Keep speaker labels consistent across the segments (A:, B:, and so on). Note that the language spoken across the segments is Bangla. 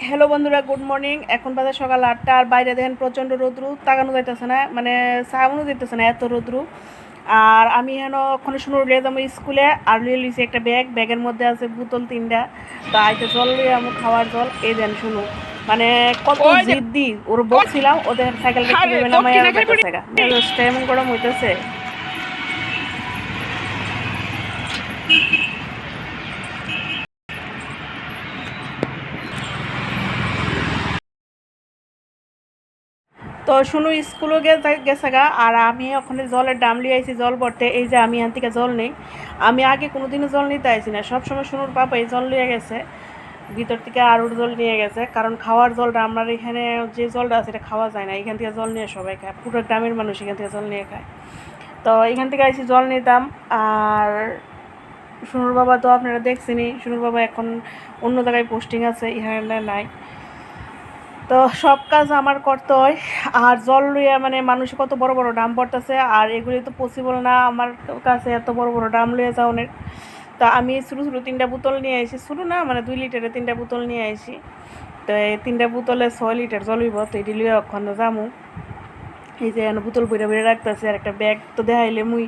A: হ্যালো বন্ধুরা, গুড মর্নিং। এখন বাজে সকাল 8টা আর বাইরে দেখেন প্রচণ্ড রৌদ্রু, তাকানো যাইতেছে না, মানে সামনও যাইতেছে না, এত রৌদ্রু। আর আমি হেন ওখানে শুনে উঠলে যাবো স্কুলে, আর লিয়ে লিছি একটা ব্যাগের মধ্যে আছে বোতল 3টা। তো আইতে জল লিয়ে আমি খাওয়ার জল এই দেন শুনো, মানে কত জিদ্দি ওর বকছিলাম, ওদের সাইকেলটা কীভাবে নামাই যেতেছে গা, মেজাজটা এমন গরম হইতেছে। তো শুনু স্কুলও গেছে গা, আর আমি ওখানে জলের ডাম লিয়ে আইছি জল ভরতে। এই যে আমি এখান থেকে জল নেই, আমি আগে কোনোদিনও জল নিতে আইছি না, সবসময় শুনুর পাপা এই জল নিয়ে গেছে ভিতর থেকে, আরুর জল নিয়ে গেছে। কারণ খাওয়ার জলটা আমার এখানে যে জলটা আছে এটা খাওয়া যায় না, এখান থেকে জল নিয়ে সবাই খায়, পুরো গ্রামের মানুষ এখান থেকে জল নিয়ে খায়। তো এখান থেকে আইসি জল নিতাম। আর শুনুর বাবা তো আপনারা দেখছেনই, শুনুর বাবা এখন অন্য জায়গায় পোস্টিং আছে, এখানে নাই। তো সব কাজ আমার করতে হয়। আর জল লইয়া মানে মানুষ কত বড় বড় ড্রাম পড়তেছে, আর এগুলি তো পসিবল না আমার কাছে এত বড় বড় ড্রাম লইয়া যাওয়ার। তা আমি ছোটো ছোটো 3টা বোতল নিয়ে আসি, ছোটো না মানে 2 লিটারের 3টা বোতল নিয়ে আসি। তো এই 3টা বোতলে 6 লিটার জল হইব, তো এটি লইয়া ওখানে যামু। এই যে বোতল বইরা বইরা রাখতেছি, আর একটা ব্যাগ তো দেখাইলে মুই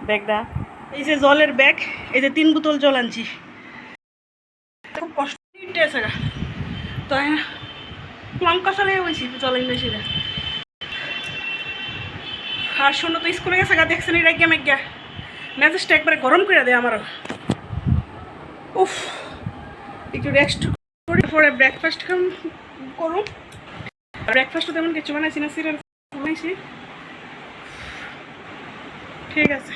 A: ব্যাগটা, এই যে জলের ব্যাগ, এই যে 3 বোতল জল আনছি। খুব কষ্ট আছে গা, তো লঙ্কা চলে হয়েছি জল এনেছি। আর শোনো তো স্কুলে গেছে গা, দেখছেন এই রাখিয়া মেঘা মেজাজটা একবারে গরম করে দেয় আমারও। উফ, একটু রেস্ট করে পরে ব্রেকফাস্ট করুন। ব্রেকফাস্টও তেমন কিছু বানাইছি না, সিরিয়াল বানাইছি। ঠিক আছে।